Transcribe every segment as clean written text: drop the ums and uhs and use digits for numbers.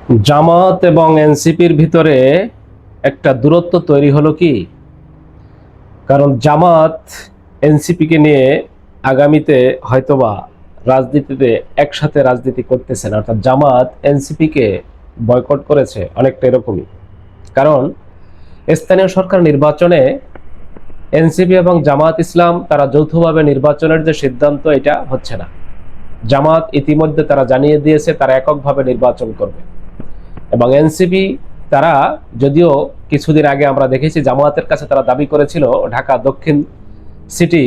জামাত এবং এনসিপির ভিতরে একটা দূরত্ব তৈরি হলো কি? কারণ জামাত এনসিপিকে নিয়ে আগামীতে হয়তোবা রাজনীতিতে একসাথে রাজনীতি করতেছে না, অর্থাৎ জামাত এনসিপিকে বয়কট করেছে, অনেকটা এরকমই। কারণ স্থানীয় সরকার নির্বাচনে এনসিপি এবং জামাত ইসলাম তারা যৌথভাবে নির্বাচনের যে সিদ্ধান্ত, এটা হচ্ছে না। জামাত ইতিমধ্যে তারা জানিয়ে দিয়েছে তারা এককভাবে নির্বাচন করবে, এবং এনসিপি তারা যদিও কিছুদিন আগে আমরা দেখেছি জামায়াতের কাছে তারা দাবি করেছিল ঢাকা দক্ষিণ সিটি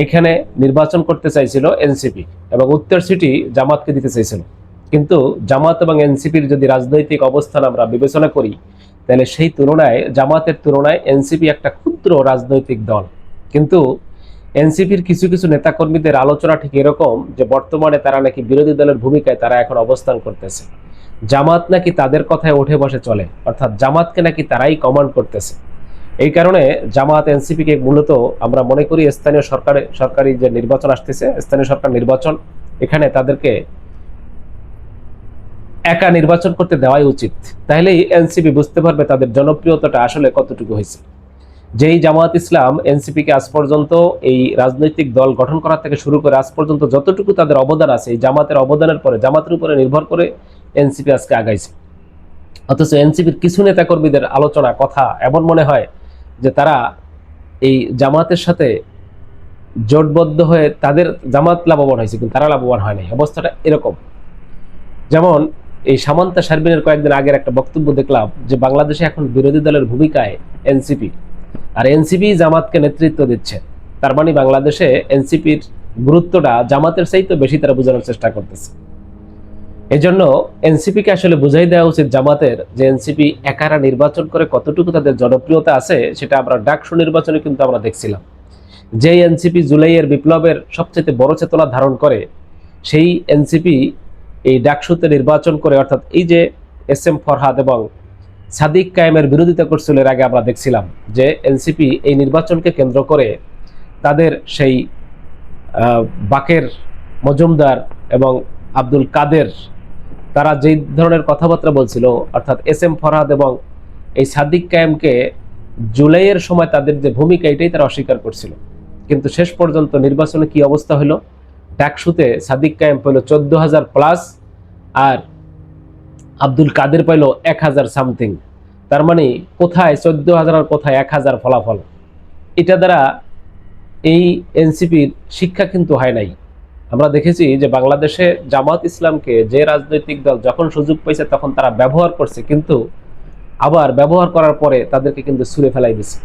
এখানে নির্বাচন করতে চাইছিল এনসিপি, এবং উত্তর সিটি জামাতকে দিতে চাইছিল। কিন্তু জামাত এবং এনসিপির যদি রাজনৈতিক অবস্থান আমরা বিবেচনা করি, তাহলে সেই তুলনায় জামাতের তুলনায় এনসিপি একটা ক্ষুদ্র রাজনৈতিক দল। কিন্তু এনসিপির কিছু কিছু নেতাকর্মীদের আলোচনা ঠিক এরকম যে বর্তমানে তারা নাকি বিরোধী দলের ভূমিকায় তারা এখন অবস্থান করতেছে। জামাত নাকি তাদের কথায় উঠে বসে চলে, অর্থাৎ জামাতকে নাকি তারাই কমান্ড করতেছে। এই কারণে জামাত এনসিপিকে মূলত আমরা মনে করি স্থানীয় সরকারি যে নির্বাচন আসতেছে, স্থানীয় সরকার নির্বাচন, এখানে তাদেরকে একা নির্বাচন করতে দেওয়াই উচিত। তাহলেই এনসিপি বুঝতে পারবে তাদের জনপ্রিয়তাটা আসলে কতটুকু হয়েছে। যেই জামাত ইসলাম এনসিপিকে আজ পর্যন্ত এই রাজনৈতিক দল গঠন করা থেকে শুরু করে আজ পর্যন্ত যতটুকু তাদের অবদান আছে, এই জামাতের অবদানের পরে, জামাতের উপরে নির্ভর করে এনসিপি আজকে আগাইছে। অথচ এনসিপির কিছু নেতাকর্মীদের আলোচনা কথা এমন মনে হয় যে তারা এই জামাতের সাথে জোটবদ্ধ হয়ে তাদের জামাত লাভবান হয়েছে, কিন্তু তারা লাভবান হয় নাই। অবস্থাটা এরকম। যেমন এই সামান্তা শারমিনের কয়েকদিন আগের একটা বক্তব্য দেখলাম যে বাংলাদেশে এখন বিরোধী দলের ভূমিকায় এনসিপি, আর এনসিপি জামাতকে নেতৃত্ব দিচ্ছে। তার মানে বাংলাদেশে এনসিপির গুরুত্বটা জামাতের চাইতে বেশি তারা বোঝানোর চেষ্টা করতেছে। এই জন্য এনসিপিকে আসলে বুঝাই দেওয়া উচিত জামাতের যে এনসিপি একারা নির্বাচন করে কতটুকু তাদের জনপ্রিয়তা আছে, সেটা আমরা ডাকসু নির্বাচনে কিন্তু আমরা দেখছিলাম। যেই এনসিপি জুলাইয়ের বিপ্লবের সবচেয়ে বড় চেতনা ধারণ করে, সেই এনসিপি এই ডাকসুতে নির্বাচন করে, অর্থাৎ এই যে এস এম ফরহাদ এবং সাদিক কায়েমের বিরোধিতা করছিল, এর আগে আমরা দেখছিলাম যে এনসিপি এই নির্বাচনকে কেন্দ্র করে তাদের সেই বাকের মজুমদার এবং আব্দুল কাদের, তারা যে ধরনের কথাবার্তা বলছিল, অর্থাৎ এস এম ফরহাদ এবং এই সাদিক কায়েমকে জুলাইয়ের সময় তাদের যে ভূমিকা, এটাই তারা অস্বীকার করছিল। কিন্তু শেষ পর্যন্ত নির্বাচনে কি অবস্থা হলো? ডাকসুতে সাদিক কায়েম পেল 14,000 প্লাস, আর আব্দুল কাদের পাইল 1,000 সামথিং। তার মানে কোথায় 14,000 আর কোথায় 1,000 ফলাফল? এটা দ্বারা এই এনসিপির শিক্ষা কিন্তু হয় নাই। আমরা দেখেছি যে বাংলাদেশে জামাত ইসলামকে যে রাজনৈতিক দল যখন সুযোগ পাইছে তখন তারা ব্যবহার করছে, কিন্তু আবার ব্যবহার করার পরে তাদেরকে কিন্তু ছুঁড়ে ফেলাই দিচ্ছে।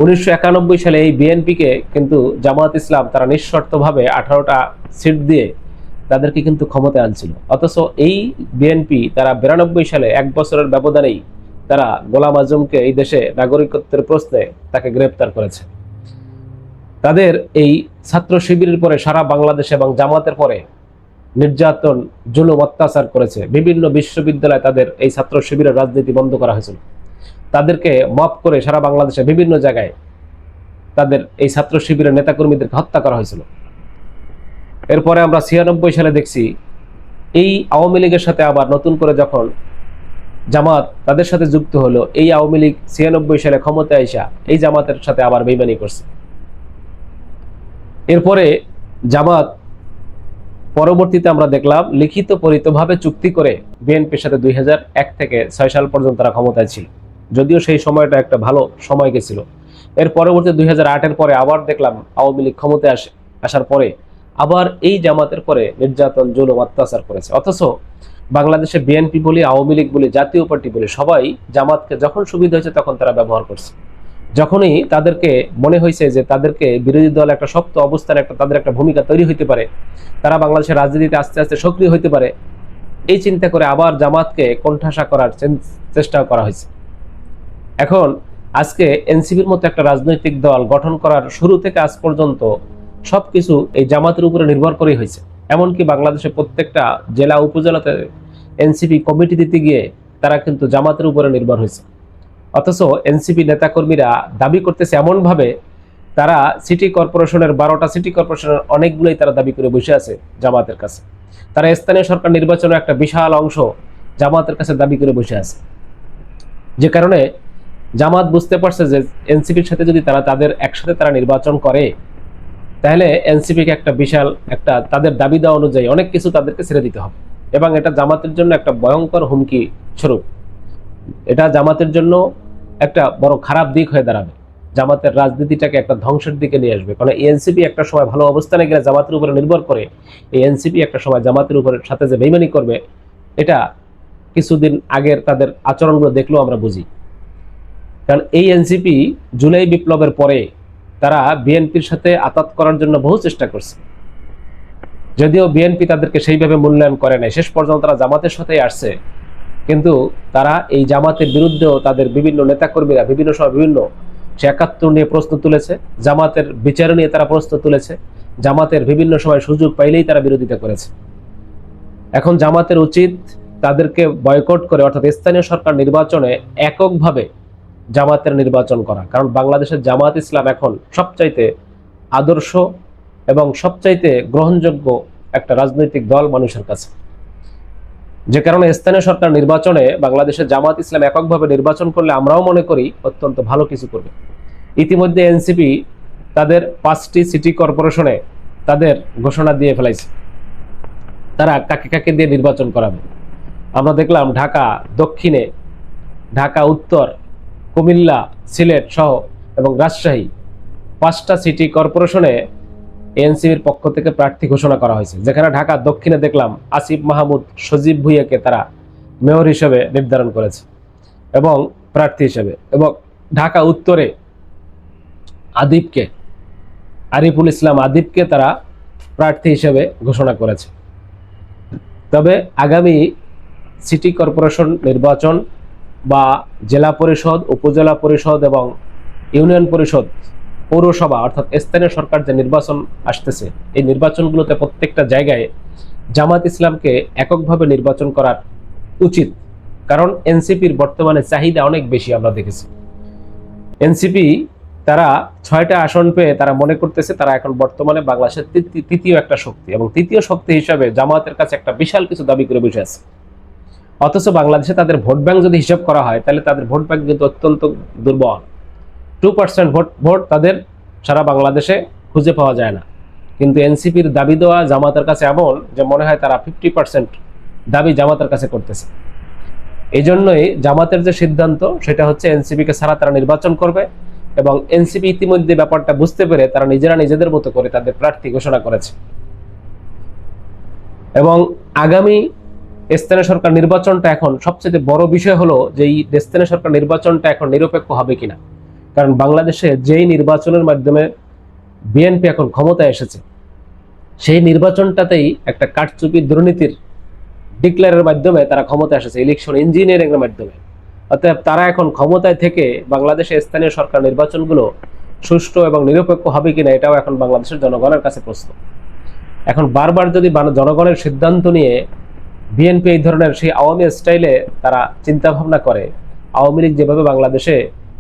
1991 সালে এই বিএনপিকে কিন্তু জামাত ইসলাম তারা নিঃশর্তভাবে 18টা সিট দিয়ে তাদেরকে কিন্তু ক্ষমতায় আনছিল। অথচ এই বিএনপি তারা 92 সালে 1 বছরের ব্যবধানেই তারা গোলাম আজমকে এই দেশে নাগরিকত্বের প্রশ্নে তাকে গ্রেপ্তার করেছে। তাদের এই ছাত্র শিবিরের পরে সারা বাংলাদেশে এবং জামাতের পরে নির্যাতন, জুলুম, অত্যাচার করেছে। বিভিন্ন বিশ্ববিদ্যালয়ে তাদের এই ছাত্র শিবিরের রাজনীতি বন্ধ করা হয়েছিল। তাদেরকে মাফ করে সারা বাংলাদেশে বিভিন্ন জায়গায় তাদের এই ছাত্র শিবিরের নেতাকর্মীদেরকে হত্যা করা হয়েছিল। এরপরে আমরা 96 সালে দেখছি এই আওয়ামী লীগের সাথে আবার নতুন করে যখন জামাত তাদের সাথে যুক্ত হলো, এই আওয়ামী লীগ 96 সালে ক্ষমতায় আইসা এই জামাতের সাথে আবার বেইমানি করছে। এরপরে জামাত পরবর্তীতে আমরা দেখলাম লিখিত পরিতভাবে চুক্তি করে বিএনপির সাথে 2001 থেকে 6 সাল পর্যন্ত তারা ক্ষমতায় ছিল, যদিও সেই সময়টা একটা ভালো সময় গেছিল। এর পরবর্তী 2008-এর পরে আবার দেখলাম আওয়ামী লীগ ক্ষমতায় আসার পরে আবার এই জামাতের পরে নির্যাতন, জুলুম, অত্যাচার করেছে। অথচ বাংলাদেশে বিএনপি বলি, আওয়ামী লীগ বলি, জাতীয় পার্টি বলি, সবাই জামাতকে যখন সুবিধা হয়েছে তখন তারা ব্যবহার করছে। যখনই তাদেরকে মনে হয়েছে যে তাদেরকে বিরোধী দল একটা শক্ত অবস্থান, তাদের একটা ভূমিকা তৈরি হইতে পারে, তারা বাংলাদেশের রাজনীতিতে আস্তে আস্তে সক্রিয় হইতে পারে, এই চিন্তা করে আবার জামাতকে কোণঠাসা করার চেষ্টা করা হয়েছে। এখন আজকে এনসিপির মতো একটা রাজনৈতিক দল গঠন করার শুরু থেকে আজ পর্যন্ত সবকিছু এই জামাতের উপরে নির্ভর করেই হয়েছে। এমনকি বাংলাদেশে প্রত্যেকটা জেলা উপজেলাতে এনসিপি কমিটি দিতে গিয়ে তারা কিন্তু জামাতের উপরে নির্ভর হয়েছে। অথচ এনসিপি নেতাকর্মীরা দাবি করতেছে এমন ভাবে তারা সিটি কর্পোরেশনের 12টা সিটি কর্পোরেশনের অনেকগুলোই তারা দাবি করে বসে আছে জামাতের কাছে। তারা স্থানীয় সরকার নির্বাচনের একটা বিশাল অংশ জামাতের কাছে দাবি করে বসে আছে। যে কারণে জামাত বুঝতে পারছে যে এনসিপির সাথে যদি তাদের একসাথে নির্বাচন করে, তাহলে এনসিপিকে একটা বিশাল একটা তাদের দাবি দেওয়া অনুযায়ী অনেক কিছু তাদেরকে ছেড়ে দিতে হবে, এবং এটা জামাতের জন্য একটা ভয়ঙ্কর হুমকি স্বরূপ। এটা জামাতের জন্য একটা বড় খারাপ দিক হয়ে দাঁড়াবে, জামাতের রাজনীতিটাকে একটা ধ্বংসের দিকে নিয়ে আসবে। কারণ এনসিপি একটা সময় ভালো অবস্থানে গেলে জামাতের উপরে নির্ভর করে, এই এনসিপি একটা সময় জামাতের উপরে সাথে যে বেইমানি করবে, এটা কিছুদিন আগের তাদের আচরণগুলো দেখলেও আমরা বুঝি। কারণ এই এনসিপি জুলাই বিপ্লবের পরে তারা বিএনপির সাথে আতাত করার জন্য বহু চেষ্টা করছে, যদিও বিএনপি তাদেরকে সেইভাবে মূল্যায়ন করে নাই, শেষ পর্যন্ত তারা জামাতের সাথেই আসছে। কিন্তু তারা এই জামাতের বিরুদ্ধেও তাদের বিভিন্ন নেতাকর্মীরা বিভিন্ন সময় বিভিন্ন ৭১ নিয়ে প্রশ্ন তুলেছে, জামাতের বিচার নিয়ে তারা প্রশ্ন তুলেছে, জামাতের বিভিন্ন সময় সুযোগ পাইলেই তারা বিরোধিতা করেছে। এখন জামাতের উচিত তাদেরকে বয়কট করে, অর্থাৎ স্থানীয় সরকার নির্বাচনে এককভাবে জামাতের নির্বাচন করা। কারণ বাংলাদেশের জামাত ইসলাম এখন সবচাইতে আদর্শ এবং সবচাইতে গ্রহণযোগ্য একটা রাজনৈতিক দল মানুষের কাছে। যে কারণে স্থানীয় সরকার নির্বাচনে বাংলাদেশের জামাত ইসলাম এককভাবে নির্বাচন করলে আমরাও মনে করি অত্যন্ত ভালো কিছু করবে। ইতিমধ্যে এনসিপি তাদের 5টি সিটি কর্পোরেশনে তাদের ঘোষণা দিয়ে ফেলাইছে তারা কাকে কাকে দিয়ে নির্বাচন করাবে। আমরা দেখলাম ঢাকা দক্ষিণে, ঢাকা উত্তর, কুমিল্লা, সিলেট সহ এবং রাজশাহী 5টা সিটি কর্পোরেশনে এনসিপির পক্ষ থেকে প্রার্থী ঘোষণা করা হয়েছে। যেখানে ঢাকা দক্ষিণে দেখলাম আসিফ মাহমুদ সজীব ভুইয়াকে তারা মেয়র হিসেবে নির্ধারণ করেছে এবং প্রার্থী হিসেবে, এবং ঢাকা উত্তরে আরিফুল ইসলাম আদিবকে তারা প্রার্থী হিসেবে ঘোষণা করেছে। তবে আগামী সিটি কর্পোরেশন নির্বাচন বা জেলা পরিষদ, উপজেলা পরিষদ এবং ইউনিয়ন পরিষদ, পৌরসভা অর্থাৎ স্থানীয় সরকার যে নির্বাচন আসতেছে, এই নির্বাচনগুলোতে প্রত্যেকটা জায়গায় জামাত ইসলামকে এককভাবে নির্বাচন করার উচিত। কারণ এনসিপির বর্তমানে চাহিদা অনেক বেশি। আমরা দেখেছি এনসিপি তারা 6টা আসন পেয়ে তারা মনে করতেছে তারা এখন বর্তমানে বাংলাদেশের তৃতীয় একটা শক্তি, এবং তৃতীয় শক্তি হিসাবে জামাতের কাছে একটা বিশাল কিছু দাবি করে বসে আছে। অথচ বাংলাদেশে তাদের ভোট ব্যাংক যদি হিসাব করা হয়, তাহলে তাদের ভোট ব্যাংক কিন্তু অত্যন্ত দুর্বল। 2% ভোট তাদের সারা বাংলাদেশে খুঁজে পাওয়া যায় না। কিন্তু এনসিপির দাবি দেওয়া জামাতের কাছে এমন যে মনে হয় তারা 50% দাবি জামাতের কাছে করতেছে। এই জন্যই জামাতের যে সিদ্ধান্ত সেটা হচ্ছে এনসিপিকে ছাড়া তারা নির্বাচন করবে, এবং এনসিপি ইতিমধ্যে ব্যাপারটা বুঝতে পেরে তারা নিজেরা নিজেদের মতো করে তাদের প্রার্থী ঘোষণা করেছে। এবং আগামী স্থানীয় সরকার নির্বাচনটা এখন সবচেয়ে বড় বিষয় হলো যে এই স্থানীয় সরকার নির্বাচনটা এখন নিরপেক্ষ হবে কিনা। কারণ বাংলাদেশে যেই নির্বাচনের মাধ্যমে বিএনপি এখন ক্ষমতায় এসেছে, সেই নির্বাচনটাতেই একটা কারচুপি দুর্নীতির ডিক্লেয়ারের মাধ্যমে তারা ক্ষমতা এসেছে, ইলেকশন ইঞ্জিনিয়ারিং এর মাধ্যমে। অতএব তারা এখন ক্ষমতায় থেকে বাংলাদেশের স্থানীয় সরকার নির্বাচনগুলো সুষ্ঠু এবং নিরপেক্ষ হবে কিনা, এটাও এখন বাংলাদেশের জনগণের কাছে প্রশ্ন। এখন বারবার যদি জনগণের সিদ্ধান্ত নিয়ে বিএনপি এই ধরনের সেই আওয়ামী স্টাইলে তারা চিন্তা ভাবনা করে, আওয়ামী লীগ যেভাবে বাংলাদেশে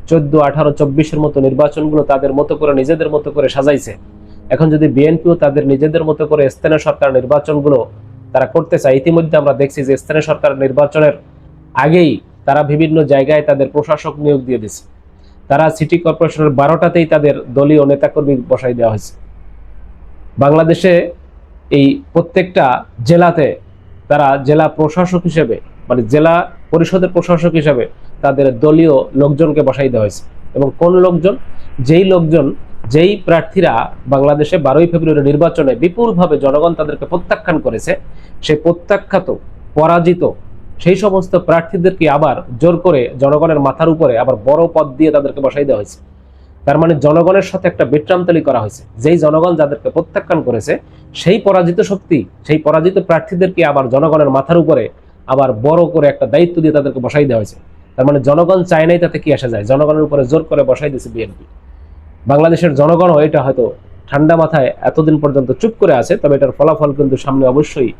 14, 18, 24-এর মতো নির্বাচনগুলো তাদের মতো করে নিজেদের মতো করে সাজাইছে, এখন যদি বিএনপিও তাদের নিজেদের মতো করে স্থানীয় সরকার নির্বাচনগুলো তারা করতে চায়। ইতিমধ্যে আমরা দেখছি যে স্থানীয় সরকার নির্বাচনের আগেই তারা বিভিন্ন জায়গায় তাদের প্রশাসক নিয়োগ দিয়ে দিচ্ছে। তারা সিটি কর্পোরেশনের 12টাতেই তাদের দলীয় নেতাকর্মী বসাই দেওয়া হয়েছে। বাংলাদেশে এই প্রত্যেকটা জেলাতে তারা জেলা প্রশাসক হিসেবে, মানে জেলা পরিষদের প্রশাসক হিসেবে তাদের দলীয় লোকজনকে বসাই দেওয়া হয়েছে। এবং কোন লোকজন? যেই প্রার্থীরা বাংলাদেশে 12ই ফেব্রুয়ারি নির্বাচনে বিপুলভাবে জনগণ তাদেরকে প্রত্যাখ্যান করেছে, সেই প্রত্যাখ্যাত, পরাজিত সেই সমস্ত প্রার্থীদেরকে আবার জোর করে জনগণের মাথার উপরে আবার বড় পদ দিয়ে তাদেরকে বসাই দেওয়া হয়েছে। তার মানে জনগণের সাথে একটা বিভ্রান্তি করা হয়েছে। যেই জনগণ যাদেরকে প্রত্যাখ্যান করেছে, সেই পরাজিত শক্তি, সেই পরাজিত প্রার্থীদেরকে আবার জনগণের মাথার উপরে আবার বড় করে একটা দায়িত্ব দিয়ে তাদেরকে বসাই দেওয়া হয়েছে। তার মানে জনগণ চায় নাই, তাতে কি আসা যায়? জনগণের উপরে জোর করে বসাই দিয়েছে বিএনপি। বাংলাদেশের জনগণও এটা হয়তো ঠান্ডা মাথায় এতদিন পর্যন্ত চুপ করে আছে, তবে এটার ফলাফল কিন্তু সামনে অবশ্যই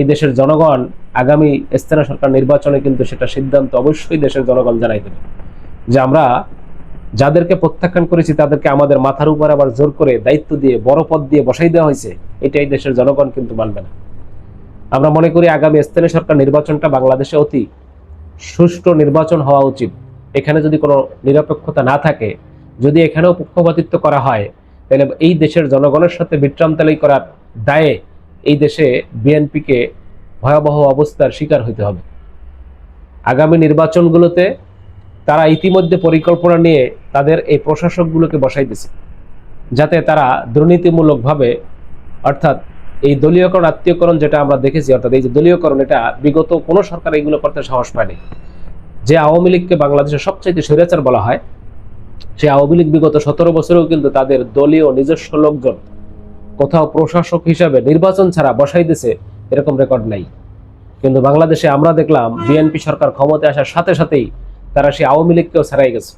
এই দেশের জনগণ আগামী স্থানীয় সরকার নির্বাচনে কিন্তু সেটা সিদ্ধান্ত অবশ্যই দেশের জনগণ জানাই দেবে যে আমরা যাদেরকে প্রত্যাখ্যান করেছি তাদেরকে আমাদের মাথার উপর আবার জোর করে দায়িত্ব দিয়ে বড় পদ দিয়ে বসাই দেওয়া হয়েছে, এটাই দেশের জনগণ কিন্তু মানবে না। আমরা মনে করি আগামী স্থানীয় সরকার নির্বাচনটা বাংলাদেশে অতি সুষ্ঠু নির্বাচন হওয়া উচিত। এখানে যদি কোনো নিরপেক্ষতা না থাকে, যদি এখানেও পক্ষপাতিত্ব করা হয়, তাহলে এই দেশের জনগণের সাথে বিভ্রান্তালি করার দায়ে এই দেশে বিএনপিকে ভয়াবহ অবস্থার শিকার হইতে হবে। আগামী নির্বাচনগুলোতে তারা ইতিমধ্যে পরিকল্পনা নিয়ে তাদের এই প্রশাসকগুলোকে বসাই দিছে, যাতে তারা দুর্নীতিমূলকভাবে, অর্থাৎ এই দলীয়করণ আত্মীয়করণ যেটা আমরা দেখেছি, অর্থাৎ এই যে দলীয়করণ, এটা বিগত কোনো সরকার এইগুলো করতে সাহস পায়নি। যে আওয়ামী লীগকে বাংলাদেশের সবচাইতে স্বৈরাচার বলা হয়, সেই আওয়ামী লীগ বিগত 17 বছরেও কিন্তু তাদের দলীয় নিজস্ব লোকজন কোথাও প্রশাসক হিসাবে নির্বাচন ছাড়া বসাই দিছে, এরকম রেকর্ড নাই। কিন্তু বাংলাদেশে আমরা দেখলাম বিএনপি সরকার ক্ষমতায় আসার সাথে সাথেই তারা সেই আওয়ামী লীগকেও ছাড়াই গেছে।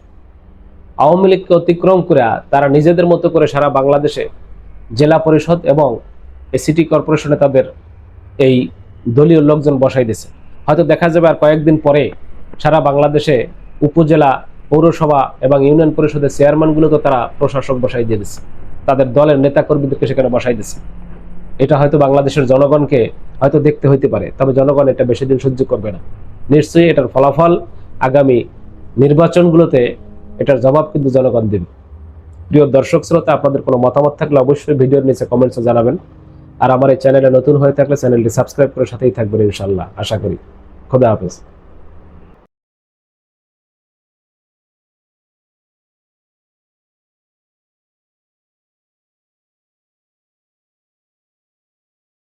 আওয়ামী লীগকে অতিক্রম করে তারা নিজেদের মতো করে সারা বাংলাদেশে জেলা পরিষদ এবং সিটি কর্পোরেশনে তাদের এই দলীয় লোকজন বসাই দিয়েছে। হয়তো দেখা যাবে আর কয়েকদিন পরে সারা বাংলাদেশে উপজেলা, পৌরসভা এবং ইউনিয়ন পরিষদের চেয়ারম্যানগুলো তো তারা প্রশাসক বসাই দিয়ে দিচ্ছে, তাদের দলের নেতাকর্মীদেরকে সেখানে বসাই দিচ্ছে। এটা হয়তো বাংলাদেশের জনগণকে হয়তো দেখতে হইতে পারে, তবে জনগণ এটা বেশি দিন সহ্য করবে না। নিশ্চয়ই এটার ফলাফল আগামী নির্বাচনগুলোতে এটার জবাব কিন্তু জনগণ দেবে। প্রিয় দর্শক শ্রোতা, আপনাদের কোনো মতামত থাকলে অবশ্যই ভিডিওর নিচে কমেন্টসে জানাবেন। আর আমার এই চ্যানেলে নতুন হয়ে থাকলে চ্যানেলটি সাবস্ক্রাইব করে সাথেই থাকবেন ইনশাআল্লাহ, আশা করি। খোদা হাফেজ।